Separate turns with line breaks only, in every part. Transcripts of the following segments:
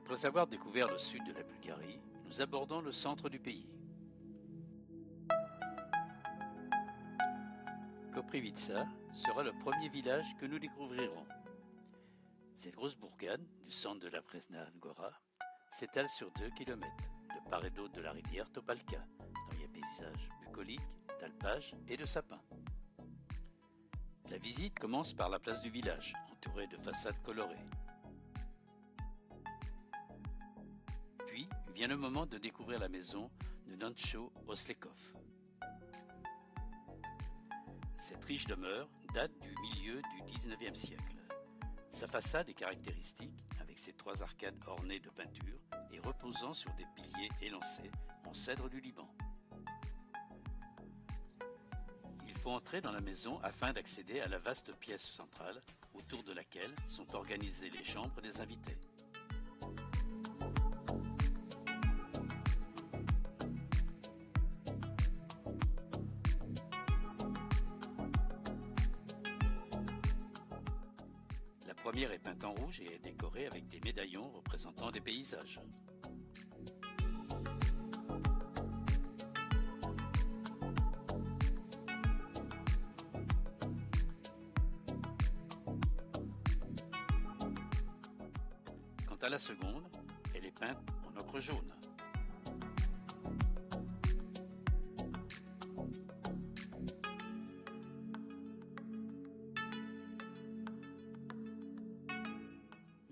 Après avoir découvert le sud de la Bulgarie, nous abordons le centre du pays. Koprivica sera le premier village que nous découvrirons. Cette grosse bourgade du centre de la Presna Gora s'étale sur 2 km, de part et d'autre de la rivière Topalka, dans les paysages bucoliques, d'alpages et de sapins. La visite commence par la place du village, entourée de façades colorées. Puis vient le moment de découvrir la maison de Nancho Oslekov. Cette riche demeure date du milieu du XIXe siècle. Sa façade est caractéristique, avec ses 3 arcades ornées de peintures et reposant sur des piliers élancés en cèdre du Liban. Il faut entrer dans la maison afin d'accéder à la vaste pièce centrale, autour de laquelle sont organisées les chambres des invités. La première est peinte en rouge et est décorée avec des médaillons représentant des paysages. Quant à la seconde, elle est peinte en ocre jaune.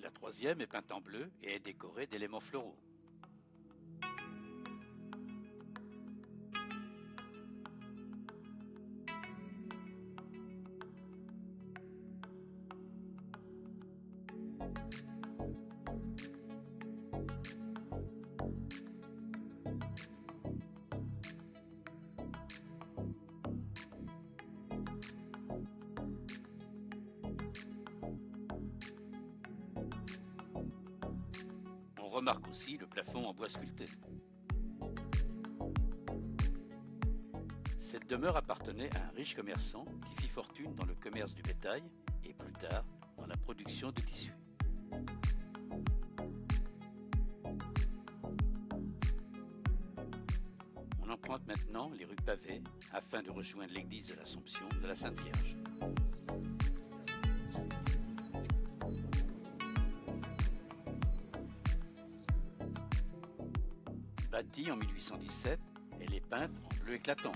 La troisième est peinte en bleu et est décorée d'éléments floraux. On remarque aussi le plafond en bois sculpté. Cette demeure appartenait à un riche commerçant qui fit fortune dans le commerce du bétail et plus tard dans la production de tissus. On emprunte maintenant les rues pavées afin de rejoindre l'église de l'Assomption de la Sainte Vierge. Bâtie en 1817, elle est peinte en bleu éclatant.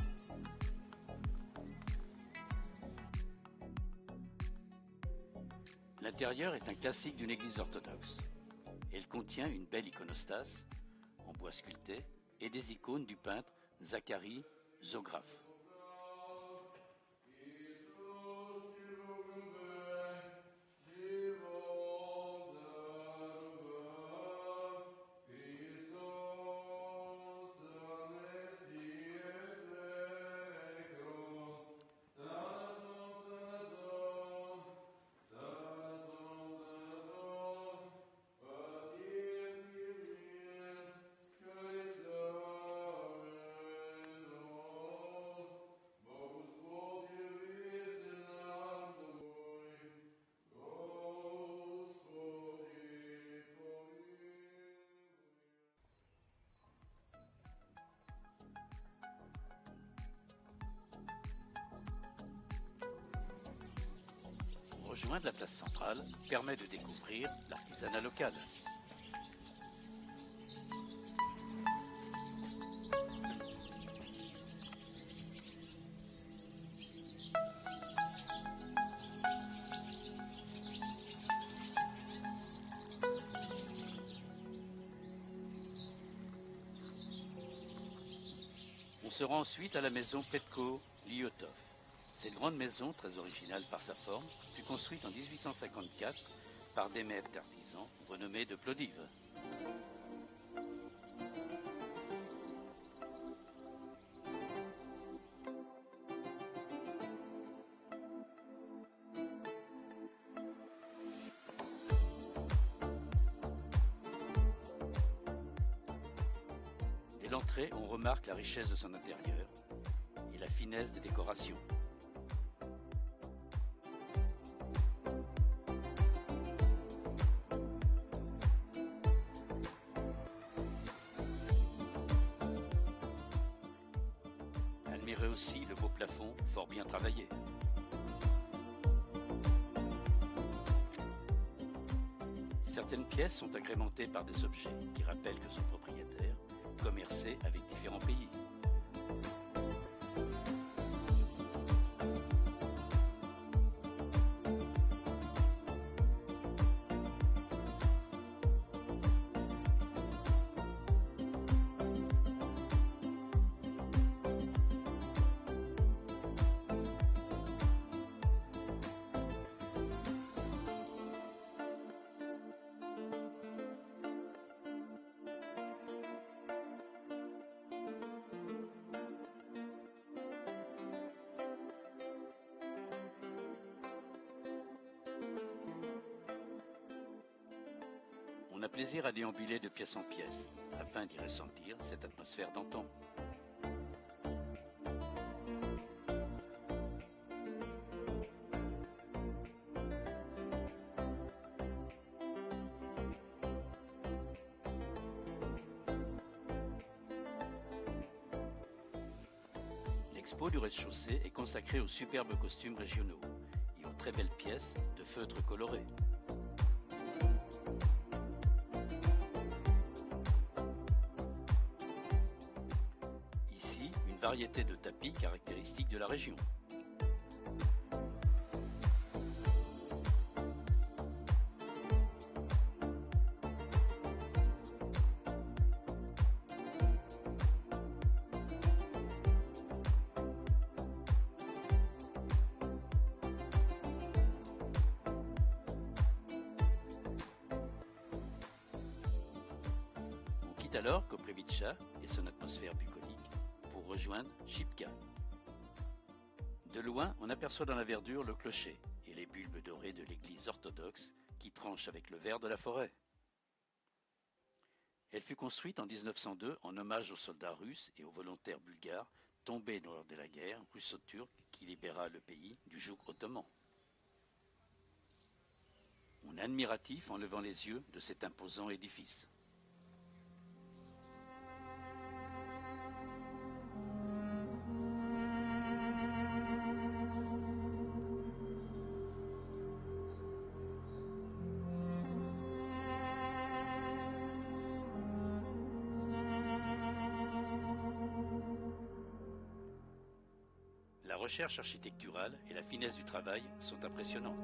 L'intérieur est un classique d'une église orthodoxe. Elle contient une belle iconostase en bois sculpté et des icônes du peintre Zacharie Zograf. Rejoindre la place centrale permet de découvrir l'artisanat local. On se rend ensuite à la maison Petko-Lyotov. Cette grande maison, très originale par sa forme, fut construite en 1854 par des maîtres d'artisans renommés de Plodiv. Dès l'entrée, on remarque la richesse de son intérieur et la finesse des décorations. aussi le beau plafond fort bien travaillé. Certaines pièces sont agrémentées par des objets qui rappellent que son propriétaire commerçait avec différents pays. On a plaisir à déambuler de pièce en pièce, afin d'y ressentir cette atmosphère d'antan. L'expo du rez-de-chaussée est consacrée aux superbes costumes régionaux et aux très belles pièces de feutres colorés. Ici, une variété de tapis caractéristiques de la région. On quitte alors Koprivitcha et son atmosphère bucolique pour rejoindre Šipka. De loin, on aperçoit dans la verdure le clocher et les bulbes dorés de l'église orthodoxe qui tranchent avec le vert de la forêt. Elle fut construite en 1902 en hommage aux soldats russes et aux volontaires bulgares tombés lors de la guerre russo-turque qui libéra le pays du joug ottoman. On est admiratif en levant les yeux de cet imposant édifice. La recherche architecturale et la finesse du travail sont impressionnantes.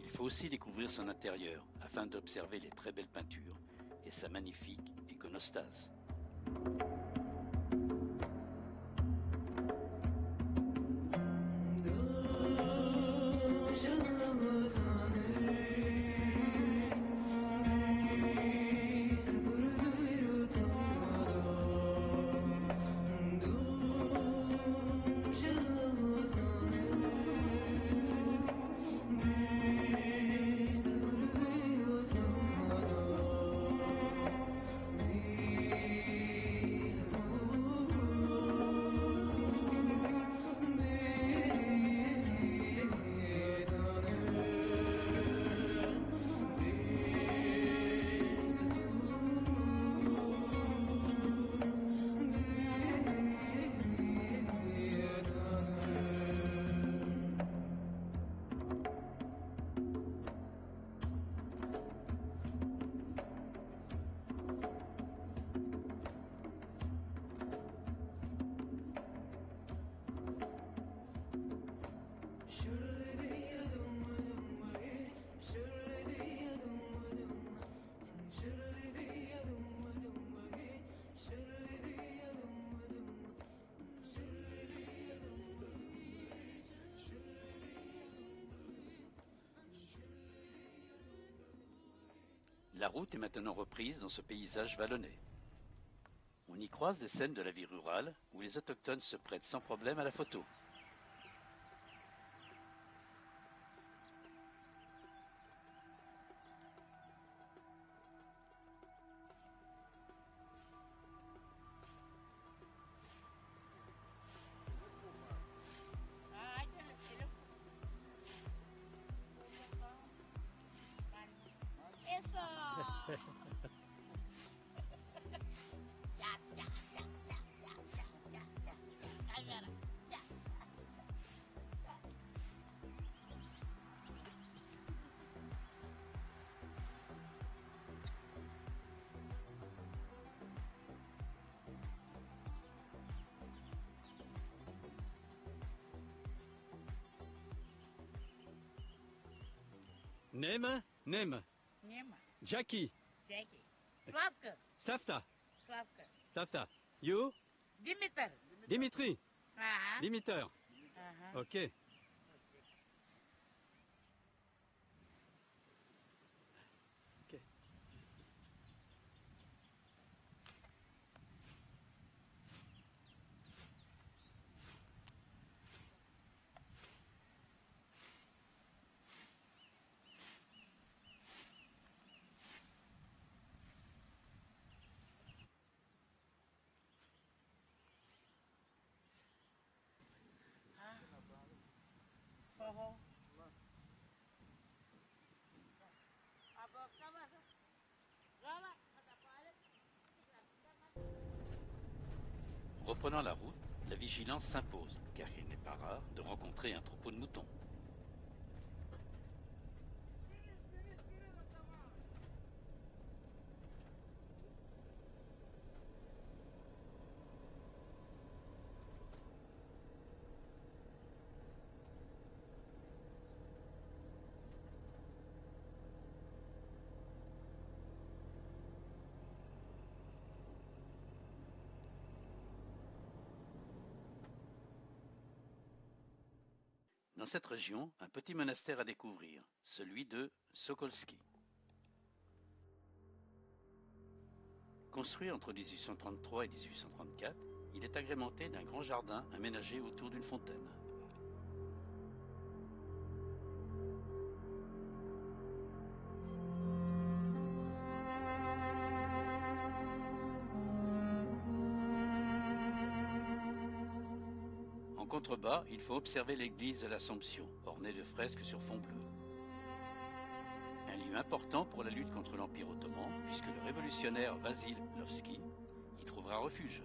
Il faut aussi découvrir son intérieur afin d'observer les très belles peintures et sa magnifique iconostase. La route est maintenant reprise dans ce paysage vallonné. On y croise des scènes de la vie rurale où les autochtones se prêtent sans problème à la photo.
Nema, Nema.
Nema.
Jackie.
Jackie. Slavka.
Stavta.
Slavka.
Stavta. You?
Dimitar.
Dimitri.
Aha.
Dimitar.
Aha.
Ok. Ok.
Oho.
Reprenant la route, la vigilance s'impose, car il n'est pas rare de rencontrer un troupeau de moutons. Dans cette région, un petit monastère à découvrir, celui de Sokolski. Construit entre 1833 et 1834, il est agrémenté d'un grand jardin aménagé autour d'une fontaine. En contrebas, il faut observer l'église de l'Assomption, ornée de fresques sur fond bleu. Un lieu important pour la lutte contre l'Empire ottoman, puisque le révolutionnaire Vasil Lovski y trouvera refuge.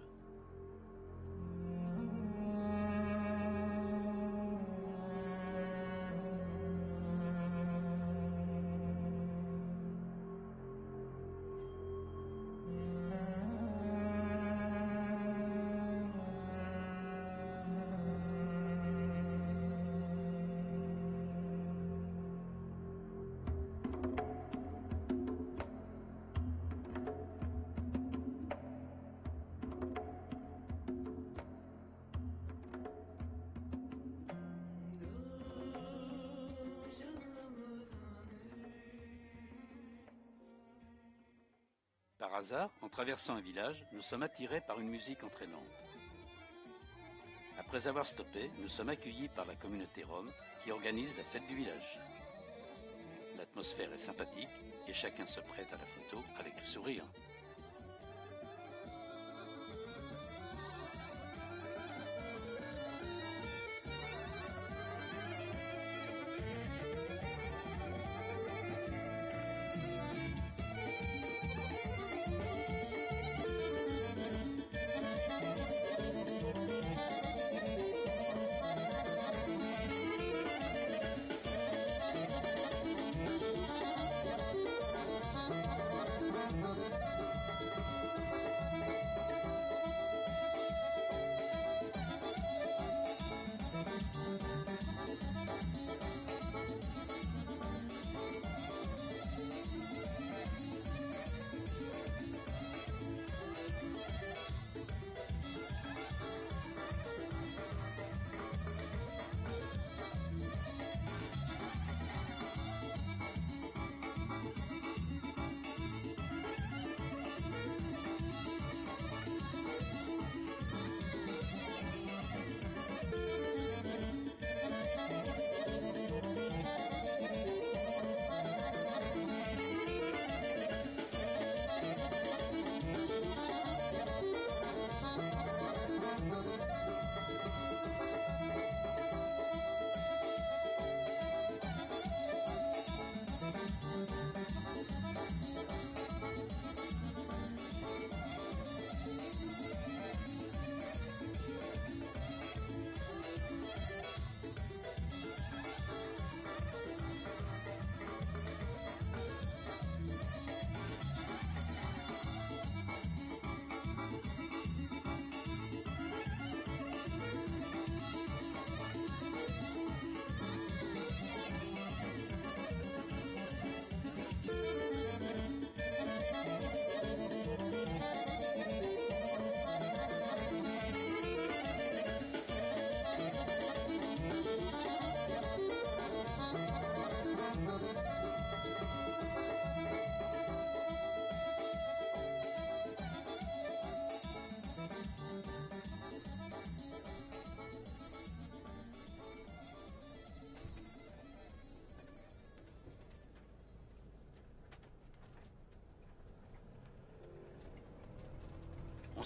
Par hasard, en traversant un village, nous sommes attirés par une musique entraînante. Après avoir stoppé, nous sommes accueillis par la communauté rome qui organise la fête du village. L'atmosphère est sympathique et chacun se prête à la photo avec le sourire.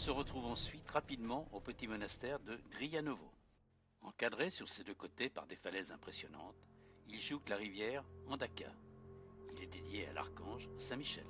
se retrouve ensuite rapidement au petit monastère de Grianovo. Encadré sur ses deux côtés par des falaises impressionnantes, il jouxte la rivière Andaka. Il est dédié à l'archange Saint Michel.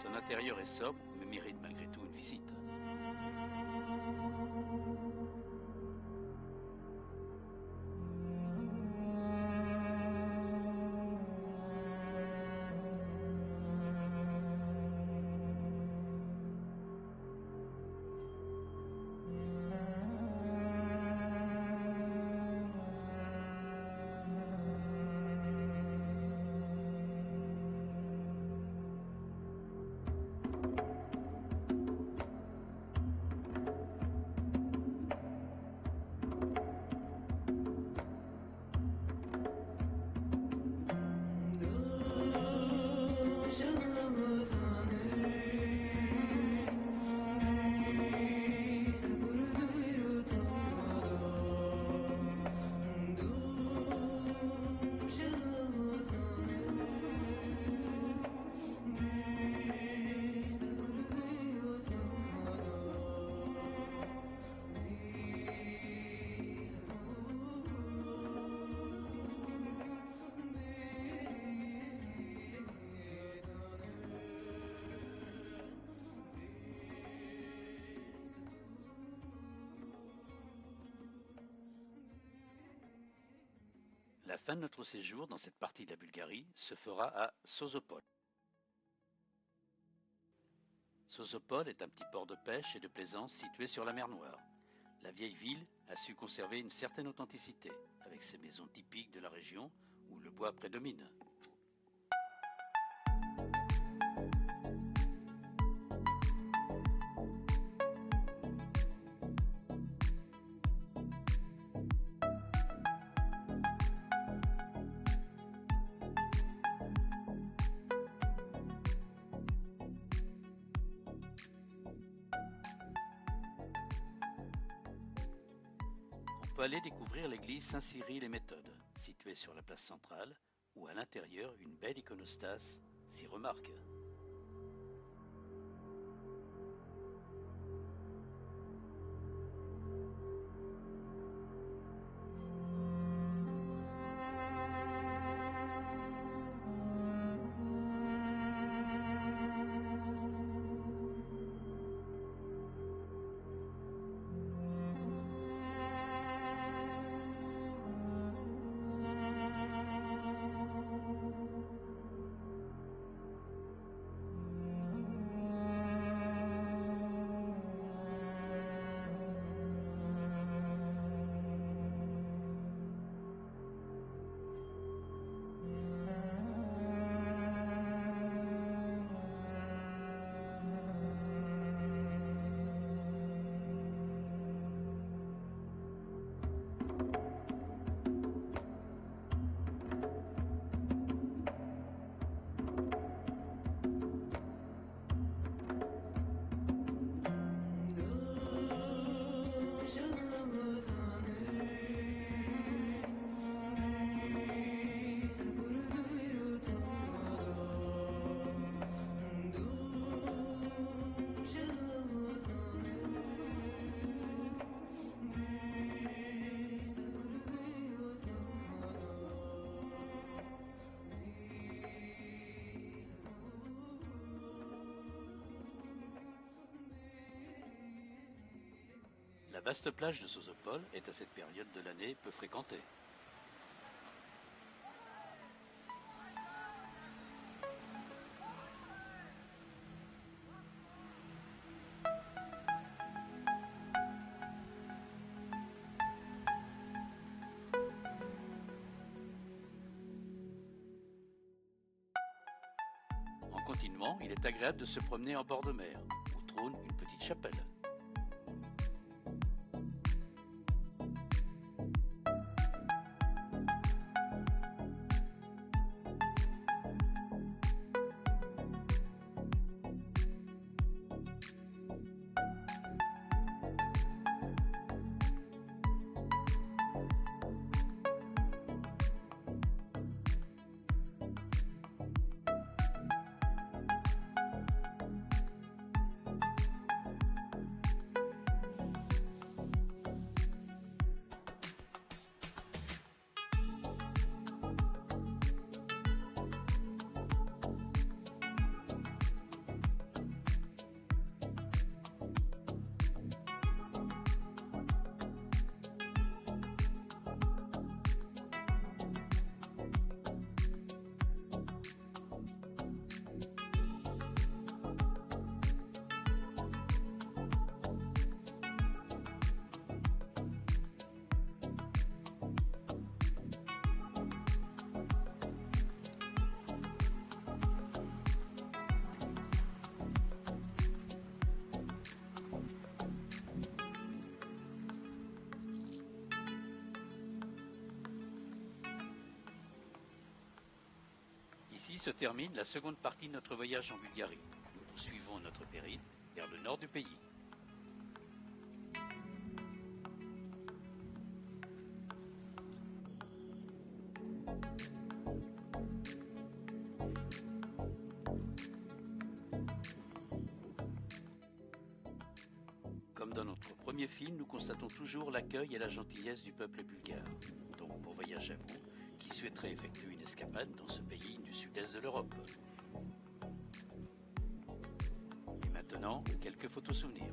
Son intérieur est sobre, mais mérite malgré tout une visite. La fin de notre séjour dans cette partie de la Bulgarie se fera à Sozopol. Sozopol est un petit port de pêche et de plaisance situé sur la mer Noire. La vieille ville a su conserver une certaine authenticité, avec ses maisons typiques de la région où le bois prédomine. On peut aller découvrir l'église Saint-Cyril et Méthode, située sur la place centrale, où à l'intérieur une belle iconostase s'y remarque. La vaste plage de Sozopol est à cette période de l'année peu fréquentée. En continuant, il est agréable de se promener en bord de mer, où trône une petite chapelle. se termine la seconde partie de notre voyage en Bulgarie. Nous poursuivons notre périple vers le nord du pays. Comme dans notre premier film, nous constatons toujours l'accueil et la gentillesse du peuple bulgare. Donc bon voyage à vous qui souhaiterez effectuer une escapade dans ce pays du sud-est de l'Europe. Et maintenant, quelques photos souvenirs.